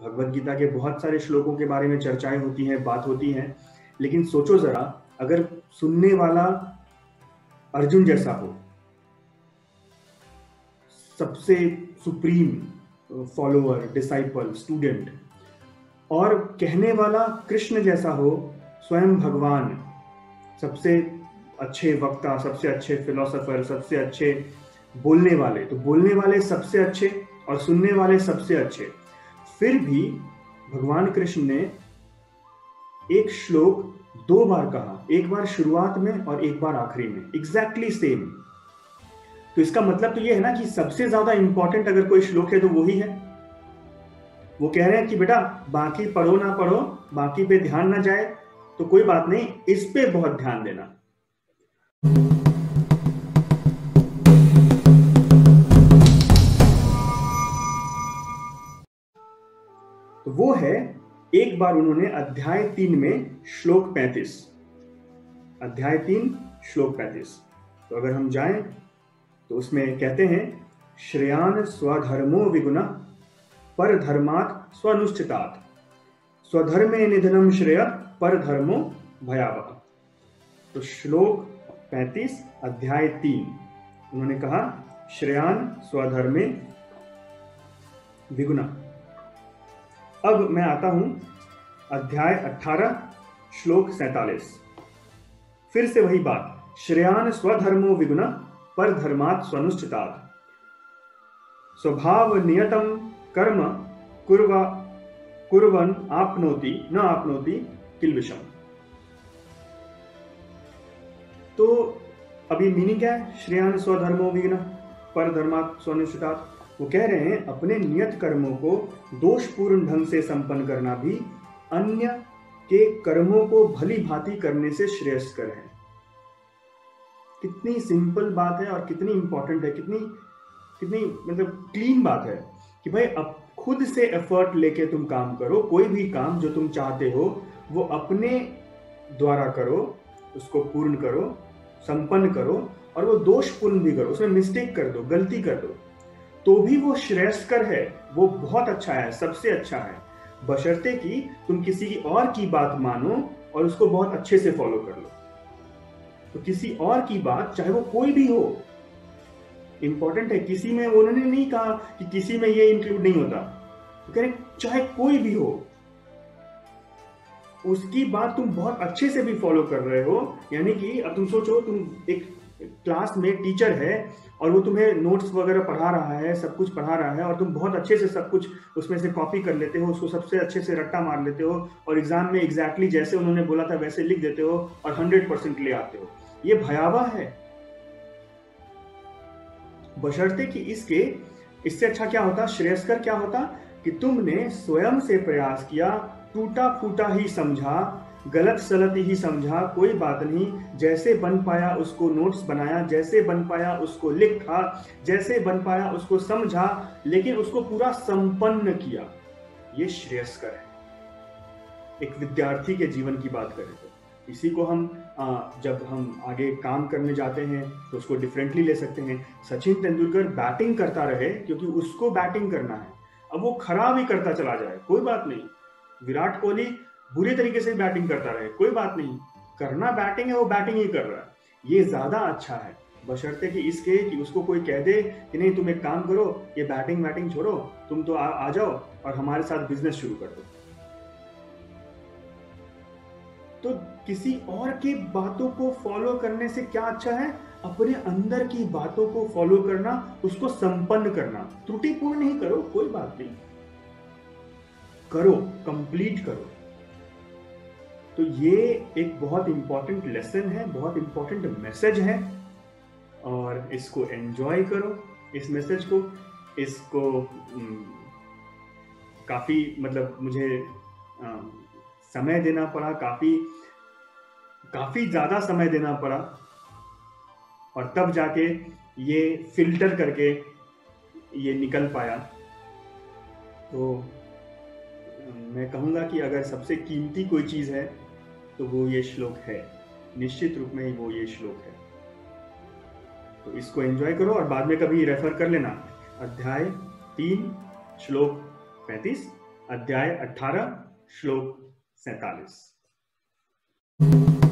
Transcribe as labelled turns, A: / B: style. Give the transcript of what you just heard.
A: भगवत गीता के बहुत सारे श्लोकों के बारे में चर्चाएं होती हैं, बात होती हैं, लेकिन सोचो जरा, अगर सुनने वाला अर्जुन जैसा हो, सबसे सुप्रीम फॉलोअर, डिसाइपल, स्टूडेंट, और कहने वाला कृष्ण जैसा हो, स्वयं भगवान, सबसे अच्छे वक्ता, सबसे अच्छे फिलोसोफर, सबसे अच्छे बोलने वाले, तो बोलने वाले सबसे अच्छे और सुनने वाले सबसे अच्छे, फिर भी भगवान कृष्ण ने एक श्लोक 2 बार कहा, एक बार शुरुआत में और एक बार आखिरी में, एग्जैक्टली सेम। तो इसका मतलब तो ये है ना कि सबसे ज्यादा इंपॉर्टेंट अगर कोई श्लोक है तो वही है। वो कह रहे हैं कि बेटा बाकी पढ़ो ना पढ़ो, बाकी पे ध्यान ना जाए तो कोई बात नहीं, इस पे बहुत ध्यान देना। तो वो है, एक बार उन्होंने अध्याय 3 में श्लोक 35, अध्याय 3 श्लोक 35, तो अगर हम जाएं तो उसमें कहते हैं, श्रेयान स्वधर्मो विगुणः परधर्मात् स्वनुष्ठितात् स्वधर्मे निधनम श्रेय परधर्मो भयावह। तो श्लोक 35 अध्याय 3 उन्होंने कहा, श्रेयान स्वधर्मे विगुणः। अब मैं आता हूं अध्याय 18 श्लोक 47, फिर से वही बात, श्रेयान स्वधर्मो विगुणः परधर्मात् स्वनुष्ठितात् स्वभाव नियतम कर्म कुर्वन् आपनोति न आपनोति किल्बिषम्। तो अभी मीनिंग क्या है, श्रेयान स्वधर्मो विगुणः परधर्मात् स्वनुष्ठितात्? वो कह रहे हैं अपने नियत कर्मों को दोषपूर्ण ढंग से संपन्न करना भी अन्य के कर्मों को भली भांति करने से श्रेयस्कर है। कितनी सिंपल बात है और कितनी इंपॉर्टेंट है, कितनी मतलब क्लीन बात है कि भाई अब खुद से एफर्ट लेके तुम काम करो, कोई भी काम जो तुम चाहते हो वो अपने द्वारा करो, उसको पूर्ण करो, संपन्न करो, और वो दोषपूर्ण भी करो, उसमें मिस्टेक कर दो, गलती कर दो, तो भी वो श्रेयस्कर है, वो बहुत अच्छा है, सबसे अच्छा है, बशर्ते कि तुम किसी की और की बात मानो और उसको बहुत अच्छे से फॉलो कर लो। तो किसी और की बात, चाहे वो कोई भी हो, इंपॉर्टेंट है, किसी में उन्होंने नहीं कहा कि किसी में ये इंक्लूड नहीं होता, तो कह रहे चाहे कोई भी हो, उसकी बात तुम बहुत अच्छे से भी फॉलो कर रहे हो। यानी कि अब तुम सोचो, तुम एक क्लास में टीचर है और वो तुम्हें नोट्स वगैरह पढ़ा रहा है, सब कुछ पढ़ा रहा है, और तुम बहुत अच्छे से सब कुछ उसमें से कॉपी कर लेते हो, उसको सबसे अच्छे से रट्टा मार लेते हो और एग्जाम में एग्जैक्टली जैसे उन्होंने बोला था वैसे लिख देते हो और 100% ले आते हो। ये भयावह है। बशर्ते कि इससे अच्छा क्या होता, श्रेयस्कर क्या होता कि तुमने स्वयं से प्रयास किया, टूटा फूटा ही समझा, गलत सलत ही समझा, कोई बात नहीं, जैसे बन पाया उसको नोट्स बनाया, जैसे बन पाया उसको लिखा, जैसे बन पाया उसको समझा, लेकिन उसको पूरा संपन्न किया। ये श्रेयस्कर है। एक विद्यार्थी के जीवन की बात करें तो इसी को हम जब हम आगे काम करने जाते हैं तो उसको डिफरेंटली ले सकते हैं। सचिन तेंदुलकर बैटिंग करता रहे क्योंकि उसको बैटिंग करना है, अब वो खराब ही करता चला जाए, कोई बात नहीं। विराट कोहली बुरे तरीके से बैटिंग करता रहे, कोई बात नहीं, करना बैटिंग है, वो बैटिंग ही कर रहा है, ये ज्यादा अच्छा है। बशर्ते कि इसके कि उसको कोई कह दे कि नहीं तुम एक काम करो, ये बैटिंग छोड़ो, तुम तो आ जाओ और हमारे साथ बिजनेस शुरू कर दो। तो किसी और की बातों को फॉलो करने से क्या अच्छा है, अपने अंदर की बातों को फॉलो करना, उसको संपन्न करना। त्रुटिपूर्ण नहीं करो, कोई बात नहीं, करो, कंप्लीट करो। तो ये एक बहुत इंपॉर्टेंट लेसन है, बहुत इंपॉर्टेंट मैसेज है, और इसको एंजॉय करो, इस मैसेज को। इसको काफी मतलब मुझे समय देना पड़ा, काफी ज्यादा समय देना पड़ा, और तब जाके ये फिल्टर करके ये निकल पाया। तो मैं कहूँगा कि अगर सबसे कीमती कोई चीज़ है तो वो ये श्लोक है, निश्चित रूप में ही वो ये श्लोक है। तो इसको एंजॉय करो और बाद में कभी रेफर कर लेना, अध्याय 3 श्लोक 35 अध्याय 18 श्लोक 47।